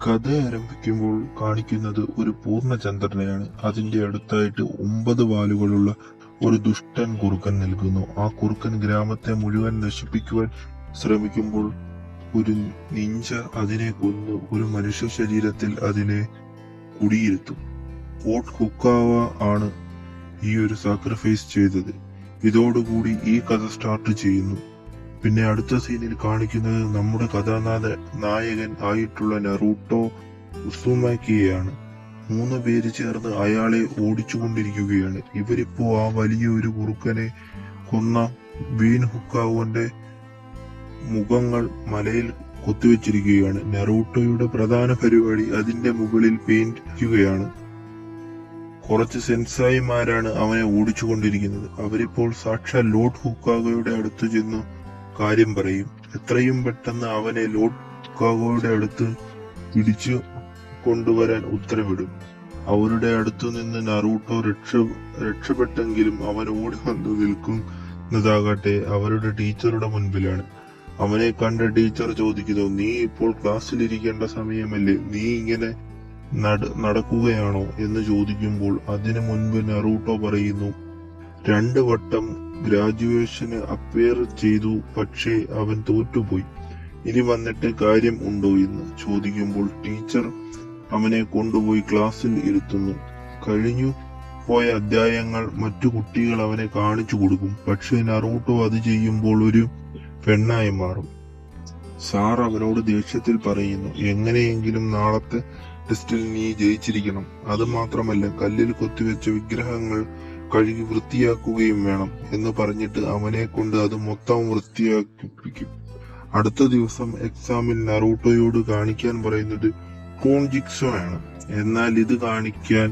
കഥ ആരംഭിക്കുമ്പോൾ കാണിക്കുന്നത് ഒരു പൂർണ്ണചന്ദ്രനെയാണ്. അതിന്റെ അടുത്തായിട്ട് 9 വാലുകളുള്ള ഒരു ദുഷ്ടൻ കുറുക്കൻ നിൽക്കുന്നു. ആ കുറുക്കൻ ഗ്രാമത്തെ മുഴുവൻ നശിപ്പിക്കുവാൻ ശ്രമിക്കുമ്പോൾ ഒരു നിഞ്ച അതിനെ കൊന്ന് ഒരു മനുഷ്യ ശരീരത്തിൽ അതിനെ കുടിയിരുത്തും. ഫോർട്ട് ഹുക്കാവ ആണ് ഈ ഒരു സാക്രിഫൈസ് ചെയ്തത്. ഇതോടുകൂടി ഈ കഥ സ്റ്റാർട്ട് ചെയ്യുന്നു. പിന്നെ അടുത്ത സീനിൽ കാണിക്കുന്നത് നമ്മുടെ നായകൻ ആയിട്ടുള്ള നറൂട്ടോ ഉസുമാക്കിയെയാണ്. 3 പേര് ചേർന്ന് അയാളെ ഓടിച്ചുകൊണ്ടിരിക്കുകയാണ്. ഇവരിപ്പോ ആ വലിയ ഒരു കുറുക്കനെ കൊന്ന ബീൻ ഹുക്കാവുന്റെ മുഖങ്ങൾ മലയിൽ കൊത്തിവെച്ചിരിക്കുകയാണ്. നറൂട്ടോയുടെ പ്രധാന പരിപാടി അതിന്റെ മുകളിൽ പെയിന്റ് ചെയ്യുകയാണ്. കുറച്ച് സെൻസായിമാരാണ് അവനെ ഓടിച്ചുകൊണ്ടിരിക്കുന്നത്. അവരിപ്പോൾ സാക്ഷാൽ ലോർഡ് ഹുക്കാഗോയുടെ അടുത്ത് ചെന്ന് കാര്യം പറയും. എത്രയും പെട്ടെന്ന് അവനെ ലോർഡ് ഹുക്കാഗോയുടെ അടുത്ത് പിടിച്ചു കൊണ്ടുവരാൻ ഉത്തരവിടും. അവരുടെ അടുത്തു നിന്ന് നറൂട്ടോ രക്ഷപ്പെട്ടെങ്കിലും അവൻ ഓടി വന്നു നിൽക്കുന്നതാകട്ടെ അവരുടെ ടീച്ചറുടെ മുൻപിലാണ്. അവനെ കണ്ട ടീച്ചർ ചോദിക്കുന്നു, നീ ഇപ്പോൾ ക്ലാസ്സിലിരിക്കേണ്ട സമയമല്ലേ, നീ ഇങ്ങനെ നടക്കുകയാണോ എന്ന് ചോദിക്കുമ്പോൾ അതിനു മുൻപ് നറൂട്ടോ പറയുന്നു, 2 വട്ടം ഗ്രാജുവേഷന് അപ്പിയർ ചെയ്തു, പക്ഷേ അവൻ തോറ്റുപോയി. ഇനി വന്നിട്ട് കാര്യം ഉണ്ടോ എന്ന് ചോദിക്കുമ്പോൾ ടീച്ചർ അവനെ കൊണ്ടുപോയി ക്ലാസ്സിൽ ഇരുത്തുന്നു. കഴിഞ്ഞു പോയ അധ്യായങ്ങൾ മറ്റു കുട്ടികൾ അവനെ കാണിച്ചു കൊടുക്കും. പക്ഷേ നറൂട്ടോ അത് ചെയ്യുമ്പോൾ ഒരു പെണ്ണായി മാറും. സാർ അവനോട് ദേഷ്യത്തിൽ പറയുന്നു, എങ്ങനെയെങ്കിലും നാളത്തെ ടെസ്റ്റിൽ നീ ജയിച്ചിരിക്കണം. അത് മാത്രമല്ല, കല്ലിൽ കൊത്തിവെച്ച വിഗ്രഹങ്ങൾ കഴുകി വൃത്തിയാക്കുകയും വേണം എന്ന് പറഞ്ഞിട്ട് അവനെ കൊണ്ട് അത് മൊത്തം വൃത്തിയാക്കിപ്പിക്കും. അടുത്ത ദിവസം എക്സാമിൽ നറൂട്ടോയോട് കാണിക്കാൻ പറയുന്നത് കൂൺ ജിക്സോ ആണ്. എന്നാൽ ഇത് കാണിക്കാൻ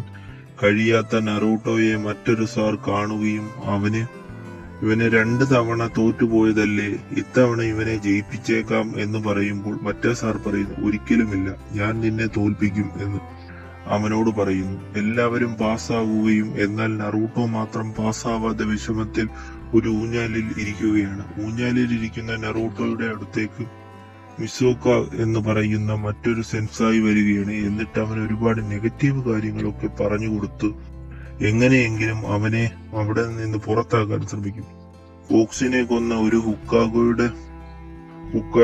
കഴിയാത്ത നറൂട്ടോയെ മറ്റൊരു സാർ കാണുകയും ഇവന് 2 തവണ തോറ്റുപോയതല്ലേ, ഇത്തവണ ഇവനെ ജയിപ്പിച്ചേക്കാം എന്ന് പറയുമ്പോൾ മറ്റേ സാർ പറയുന്നു, ഒരിക്കലുമില്ല, ഞാൻ നിന്നെ തോൽപ്പിക്കും എന്ന് അവനോട് പറയുന്നു. എല്ലാവരും പാസ്സാവുകയും എന്നാൽ നറൂട്ടോ മാത്രം പാസ്സാവാത്ത വിഷമത്തിൽ ഒരു ഊഞ്ഞാലിൽ ഇരിക്കുകയാണ്. ഊഞ്ഞാലിൽ ഇരിക്കുന്ന നറൂട്ടോയുടെ അടുത്തേക്ക് മിസോക്ക എന്ന് പറയുന്ന മറ്റൊരു സെൻസായി വരികയാണ്. എന്നിട്ട് അവൻ ഒരുപാട് നെഗറ്റീവ് കാര്യങ്ങളൊക്കെ പറഞ്ഞു കൊടുത്ത് എങ്ങനെയെങ്കിലും അവനെ അവിടെ നിന്ന് പുറത്താക്കാൻ ശ്രമിക്കും. ഫോക്സിനെ കൊന്ന ഒരു ഹുക്ക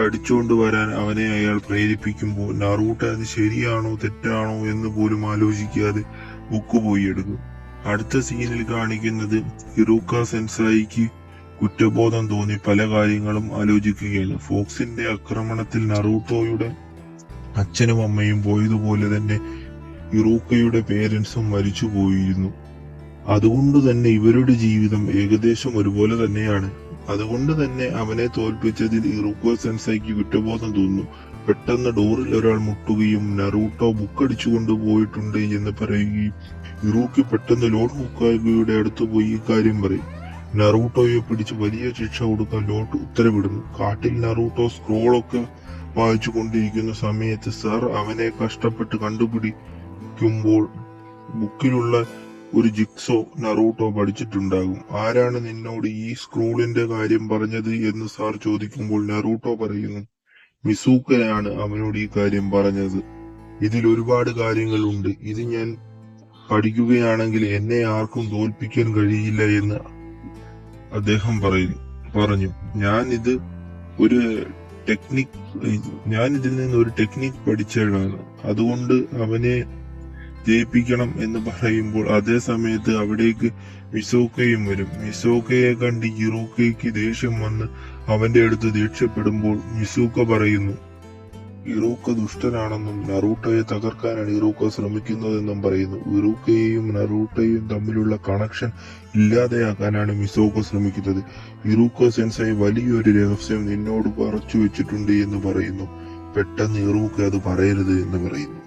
അടിച്ചുകൊണ്ട് വരാൻ അവനെ അയാൾ പ്രേരിപ്പിക്കുമ്പോൾ നറൂട്ടോ അത് ശരിയാണോ തെറ്റാണോ എന്ന് പോലും ആലോചിക്കാതെ ബുക്ക് പോയി എടുക്കും. അടുത്ത സീനിൽ കാണിക്കുന്നത് ഹിറൂക്ക സെൻസായിക്ക് കുറ്റബോധം തോന്നി പല കാര്യങ്ങളും ആലോചിക്കുകയാണ്. ഫോക്സിന്റെ ആക്രമണത്തിൽ നറൂട്ടോയുടെ അച്ഛനും അമ്മയും പോയതുപോലെ തന്നെ ഹിറൂക്കയുടെ പേരൻസും മരിച്ചു പോയിരുന്നു. അതുകൊണ്ട് തന്നെ ഇവരുടെ ജീവിതം ഏകദേശം ഒരുപോലെ തന്നെയാണ്. അതുകൊണ്ട് തന്നെ അവനെ തോൽപ്പിച്ചതിൽ ഹിറൂക്ക സെൻസായിക്ക് കുറ്റബോധം തോന്നുന്നു. പെട്ടെന്ന് ഡോറിൽ ഒരാൾ മുട്ടുകയും നറൂട്ടോ ബുക്കടിച്ചു കൊണ്ടുപോയിട്ടുണ്ട് എന്ന് പറയുകയും ഹിറൂക്ക പെട്ടെന്ന് ലോർഡ് ഹുക്കാഗോയുടെ അടുത്ത് പോയി ഈ കാര്യം പറയും. നറൂട്ടോയെ പിടിച്ച് വലിയ ശിക്ഷ കൊടുക്കാൻ ലോർഡ് ഉത്തരവിടുന്നു. കാട്ടിൽ നറൂട്ടോ സ്ക്രോളൊക്കെ വായിച്ചു കൊണ്ടിരിക്കുന്ന സമയത്ത് സാർ അവനെ കഷ്ടപ്പെട്ട് കണ്ടുപിടിക്കുമ്പോൾ ബുക്കിലുള്ള ഒരു ജിക്സോ നറൂട്ടോ പഠിച്ചിട്ടുണ്ടാകും. ആരാണ് നിന്നോട് ഈ സ്ക്രൂളിന്റെ കാര്യം പറഞ്ഞത് എന്ന് സാർ ചോദിക്കുമ്പോൾ നറൂട്ടോ പറയുന്നു, മിസൂക്കയാണ് അവനോട് ഈ കാര്യം പറഞ്ഞത്. ഇതിൽ ഒരുപാട് കാര്യങ്ങളുണ്ട്. ഇത് ഞാൻ പഠിക്കുകയാണെങ്കിൽ എന്നെ ആർക്കും തോൽപ്പിക്കാൻ കഴിയില്ല എന്ന് അദ്ദേഹം പറഞ്ഞു. ഞാനിതിൽ നിന്ന് ഒരു ടെക്നിക് പഠിച്ചതാണ്. അതുകൊണ്ട് അവനെ ജയിപ്പിക്കണം എന്ന് പറയുമ്പോൾ അതേ സമയത്ത് അവിടേക്ക് മിസോക്കയും വരും. മിസോക്കയെ കണ്ട് ഹിറൂക്കയ്ക്ക് ദേഷ്യം വന്ന് അവന്റെ അടുത്ത് ദേഷ്യപ്പെടുമ്പോൾ മിസൂക്ക പറയുന്നു, ഹിറൂക്ക ദുഷ്ടനാണെന്നും നറൂട്ടോയെ തകർക്കാനാണ് ഹിറൂക്ക ശ്രമിക്കുന്നതെന്നും പറയുന്നു. ഹിറൂക്കയെയും നറൂട്ടോയും തമ്മിലുള്ള കണക്ഷൻ ഇല്ലാതെയാക്കാനാണ് മിസോക്ക ശ്രമിക്കുന്നത്. ഹിറൂക്ക സെൻസായി വലിയൊരു രഹസ്യം നിന്നോട് മറച്ചു വെച്ചിട്ടുണ്ട് എന്ന് പറയുന്നു. പെട്ടെന്ന് ഹിറൂക്ക അത് പറയരുത് എന്ന് പറയുന്നു.